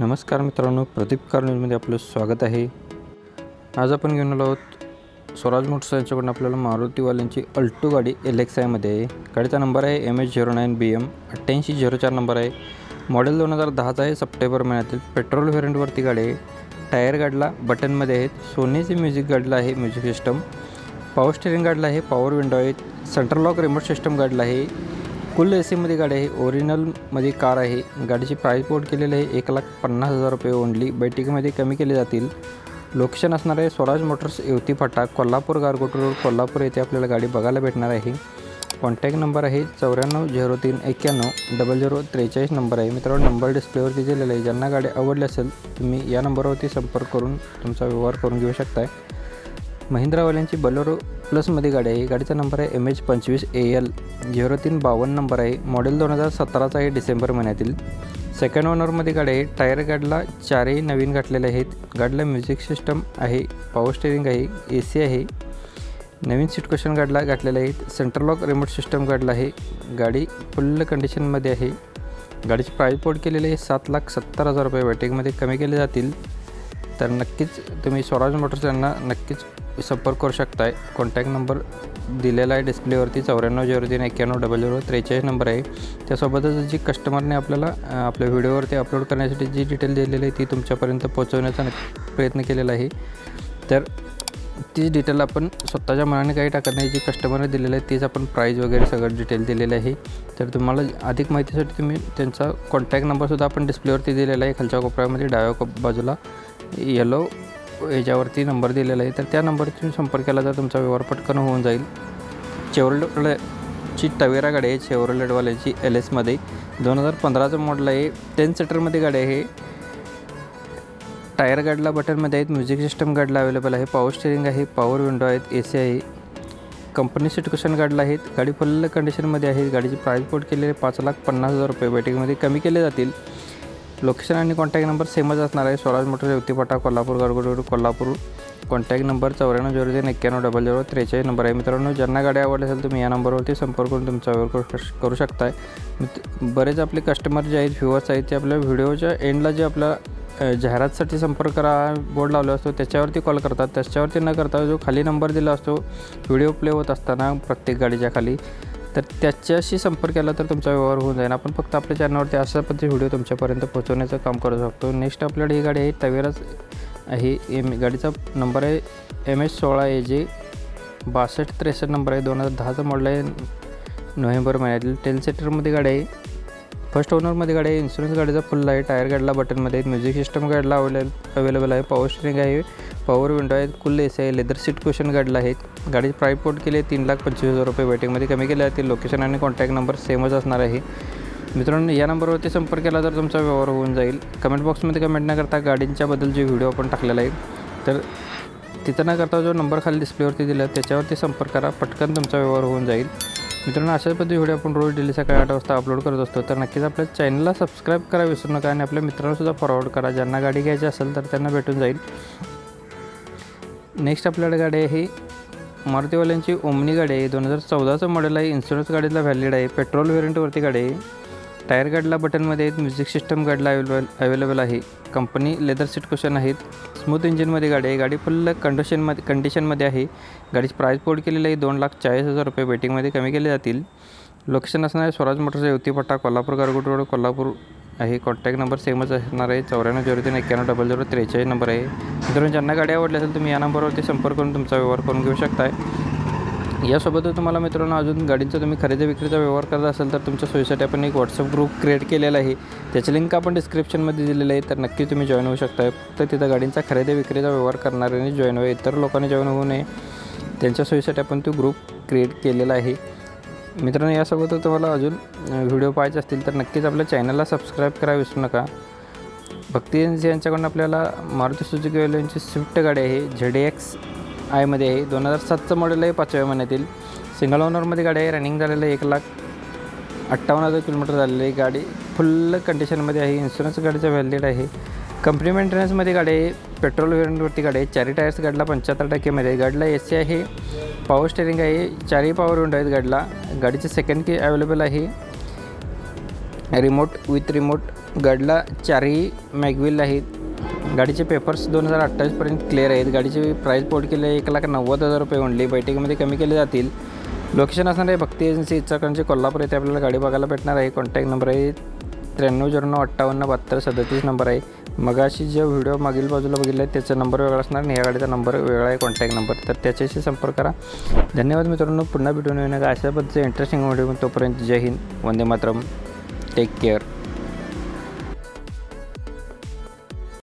नमस्कार मित्रांनो, प्रदीप कार न्यूजमध्ये आपलं स्वागत आहे। आज आपण घेऊन आलो आहोत स्वराज मोटर्स यांच्याकडून आपल्याला मारुतीवाल्यांची अल्टो गाडी LXi मध्ये आहे। गाडीचा नंबर आहे MH09BM 8804 नंबर आहे। मॉडेल 2010चा आहे, सप्टेंबर महिन्यातील। पेट्रोल व्हेरियंटवरती गाडी आहे। टायर गाडीला बटनमध्ये आहेत। सोनीची म्युझिक गाडीला आहे, म्युझिक सिस्टम। पॉवर स्टीअरिंग गाडीला आहे, पॉवर विंडो आहे। सेंट्रल लॉक रिमोट सिस्टम गाडीला आहे। फुल AC मध्ये गाडी आहे। ओरिजिनलमध्ये कार आहे। गाडीची प्राइस बोर्ड केलेली आहे 1,50,000 रुपये ओनली। बैठकीमध्ये कमी केले जातील। लोकेशन असणार आहे स्वराज मोटर्स येवती फाटा, कोल्हापूर गारगोटी रोड, कोल्हापूर येथे आपल्याला गाडी बघायला भेटणार आहे। कॉन्टॅक्ट नंबर आहे 9403910043 नंबर आहे। मित्रांनो, नंबर डिस्प्लेवरती दिलेला आहे। ज्यांना गाडी आवडली असेल तुम्ही या नंबरवरती संपर्क करून तुमचा व्यवहार करून घेऊ शकता। महिंद्रावाल्यांची बोलेरो प्लसमध्ये गाडी आहे। गाडीचा नंबर आहे MH25AL 0352 नंबर आहे। मॉडेल 2017चा आहे, डिसेंबर महिन्यातील। सेकंड ओनरमध्ये गाडी आहे। टायर गाडीला चारही नवीन घातलेले आहेत। गाडीला म्युझिक सिस्टम आहे, पॉवर स्टीअरिंग आहे, AC आहे। नवीन सीट कुशन गाडीला घातलेले आहेत। सेंट्रल लॉक रिमोट सिस्टम गाडीला आहे। गाडी फुल कंडिशनमध्ये आहे। गाडीची प्राइस बोर्ड केलेली आहे 7,70,000 रुपये। बैठकीमध्ये कमी केले जातील। तर नक्कीच तुम्ही स्वराज मोटर्स यांना नक्कीच संपर्क करू शकता। कॉन्टॅक्ट नंबर दिलेला आहे डिस्प्लेवरती 9403910043 नंबर आहे। त्यासोबतच जी कस्टमरने आपल्याला आपल्या व्हिडिओवरती अपलोड करण्यासाठी जी डिटेल दिलेली आहे ती तुमच्यापर्यंत पोहोचवण्याचा प्रयत्न केलेला आहे। तर ती डिटेल आपण स्वतःच्या मनाने काही टाकत नाही, जी कस्टमरने दिलेलं आहे तीच आपण प्राईस वगैरे सगळं डिटेल दिलेलं आहे। तर तुम्हाला अधिक माहितीसाठी तुम्ही त्यांचा कॉन्टॅक्ट नंबरसुद्धा आपण डिस्प्लेवरती दिलेला आहे। खालच्या कोपऱ्यामध्ये डाव्या बाजूला येलो याच्यावरती नंबर दिलेला आहे। तर त्या नंबरवर तुम्ही संपर्क केला तर तुमचा व्यवहार पटकन होऊन जाईल। शेवरलेटची टवेरा गाडी आहे, शेवरलेटवाल्याची LS मध्ये 2015चं मॉडेल आहे। 10 सीटरमध्ये गाडी आहे। टायर गाडीला बटनमध्ये आहेत। म्युझिक सिस्टम गाडीला अवेलेबल आहे। पॉवर स्टीअरिंग आहे, पॉवर विंडो आहेत, AC आहे। कंपनी सीट कुशन गाडीला आहेत। गाडी फुल कंडिशनमध्ये आहे। गाडीची प्राइस बोर्ड केलेली 5,50,000 रुपये। बैठकीमध्ये कमी केले जातील। लोकेशन आणि कॉन्टॅक्ट नंबर सेमच असणार आहे। स्वराज मोटर्स येवती फाटा, Kolhapur Gargoti road, Kolhapur. Contact number 9403910043 number आहे। मित्रांनो, ज्यांना गाडी आवडली असेल तुम्ही या नंबरवरती संपर्क करून तुमचा व्यवहार करू शकता। बरेच आपले कस्टमर जे आहेत, व्ह्युअर्स आहेत, ते आपल्या व्हिडिओच्या एंडला जे आपला जाहिरातसाठी संपर्क करा बोर्ड लावला असतो त्याच्यावरती कॉल करतात। त्याच्यावरती न करता जो खाली नंबर दिला असतो व्हिडिओ प्ले होत असताना प्रत्येक गाडीच्या खाली, तर त्याच्याशी संपर्क केला तर तुमचा व्यवहार होऊन जाईल। आपण फक्त आपल्या चॅनलवरती अशा पद्धतीचे व्हिडिओ तुमच्यापर्यंत पोहोचवण्याचं काम करू शकतो। नेक्स्ट आपल्याकडे ही गाडी आहे, टवेराच आहे। गाडीचा नंबर आहे MH16AJ 6263 नंबर आहे। 2010चं मॉडेल आहे, नोव्हेंबर महिन्यातील। 10 सीटरमध्ये गाडी आहे। फर्स्ट ओनरमध्ये गाडी आहे। इन्शुरन्स गाडीचा फुल आहे। टायर गाडीला बटनमध्ये आहेत। म्युझिक सिस्टम गाडीला अवेलेबल आहे। पॉवर स्टीअरिंग आहे, पॉवर विंडो आहे, फुल AC आहे। लेदर सीट कुशन गाडीला आहेत। गाडीची प्राइस बोर्ड केली आहे 3,25,000 रुपये। बैठकीमध्ये कमी केले जातील। लोकेशन आणि कॉन्टॅक्ट नंबर सेमच असणार आहे। मित्रांनो, या नंबरवरती संपर्क केला तर तुमचा व्यवहार होऊन जाईल। कमेंट बॉक्समध्ये कमेंट न करता गाडींच्याबद्दल जे व्हिडिओ आपण टाकलेला आहे तर तिथं न करता जो नंबर खाली डिस्प्लेवरती दिला आहे त्याच्यावरती संपर्क करा, पटकन तुमचा व्यवहार होऊन जाईल। मित्रांनो, अशाच पद्धती व्हिडिओ आपण रोज डेली सकाळी 8 वाजता अपलोड करत असतो। तर नक्कीच आपल्या चॅनलला सबस्क्राईब करा विसरू नका आणि आपल्या मित्रांनासुद्धा फॉरवर्ड करा। ज्यांना गाडी घ्यायची असेल तर त्यांना भेटून जाईल। नेक्स्ट आपल्याकडे गाडी आहे मारुतीवाल्यांची ओमनी गाडी आहे। 2014चं मॉडेल आहे। इन्शुरन्स गाडीला व्हॅलिड आहे। पेट्रोल व्हेरियंटवरती गाडी आहे। टायर गाडीला बटनमध्ये आहेत। म्युझिक सिस्टम गाडीला अवेलेबल आहे। कंपनी लेदर सीट कुशन आहेत। स्मूथ इंजिनमध्ये गाडी आहे। गाडी फुल कंडिशनमध्ये आहे। गाडीची प्राइस बोर्ड केलेली आहे 2,40,000 रुपये। बैठकीमध्ये कमी केले जातील। लोकेशन असणार आहे स्वराज मोटर्स येवती फाटा, कोल्हापूर गारगोटी रोड, कोल्हापूर आहे। कॉन्टॅक्ट नंबर सेमच असणार आहे 9403910043 नंबर आहे। मित्रांनो, ज्यांना गाडी आवडली असेल तुम्ही या नंबरवरती संपर्क करून तुमचा व्यवहार करून घेऊ शकता। यासोबतच तुम्हाला मित्रांनो अजून गाडींचा तुम्ही खरेदी विक्रीचा व्यवहार करत असेल तर तुमच्या सोयीसाठी आपण एक व्हॉट्सअप ग्रुप क्रिएट केलेला आहे। त्याची लिंक आपण डिस्क्रिप्शनमध्ये दिलेलं आहे। तर नक्की तुम्ही जॉईन होऊ शकता। फक्त तिथं गाडींचा खरेदी विक्रीचा व्यवहार करणाऱ्यांनी जॉईन व्हावे, इतर लोकांनी जॉईन होऊ नये त्यांच्या सोयीसाठी आपण तो ग्रुप क्रिएट केलेला आहे। मित्रांनो, यासोबतच तुम्हाला अजून व्हिडिओ पाहायचे असतील तर नक्कीच आपल्या चॅनलला सबस्क्राईब करा विसरू नका। भक्ती एजन्सी यांच्याकडून आपल्याला मारुती सुझुकी वाल्यांची स्विफ्ट गाडी आहे, ZXi मध्ये आहे। 2007चं मॉडेल आहे, 5व्या महिन्यातील। सिंगल ओनरमध्ये गाडी आहे। रनिंग झालेलं आहे 1,58,000 किलोमीटर झालेली आहे। गाडी फुल कंडिशनमध्ये आहे। इन्शुरन्स गाडीचा व्हॅलिड आहे। कंपनी मेंटेनन्समध्ये गाडी आहे। पेट्रोल व्हेरियंटवरती गाडी आहे। चारही टायर्स गाडीला 75% आहे। गाडीला AC आहे, पॉवर स्टीअरिंग आहे, चारही पॉवर विंडो आहेत गाडीला। गाडीची सेकंड की अवेलेबल आहे। रिमोट विथ रिमोट गाडीला चारही मॅगव्हील आहेत. गाडीचे पेपर्स 2028पर्यंत क्लिअर आहेत. गाडीची प्राईस पोर्ट केली आहे 1,90,000 रुपये ओनली. बैठकीमध्ये कमी केले जातील. लोकेशन असणार आहे भक्ती एजन्सी इचलकरंजी कोल्हापूर येथे आपल्याला गाडी बघायला भेटणार आहे. कॉन्टॅक्ट नंबर आहे 9309587237 नंबर आहे. मगाशी जे व्हिडिओ मागील बाजूला बघितले त्याचा नंबर वेगळा असणार आणि ह्या गाडीचा नंबर वेगळा आहे कॉन्टॅक्ट नंबर, तर त्याच्याशी संपर्क करा. धन्यवाद मित्रांनो. पुन्हा भेटून येणार अशा पद्धतीचे इंटरेस्टिंग व्हिडिओ. तोपर्यंत जय हिंद, वंदे मातरम, टेक केअर.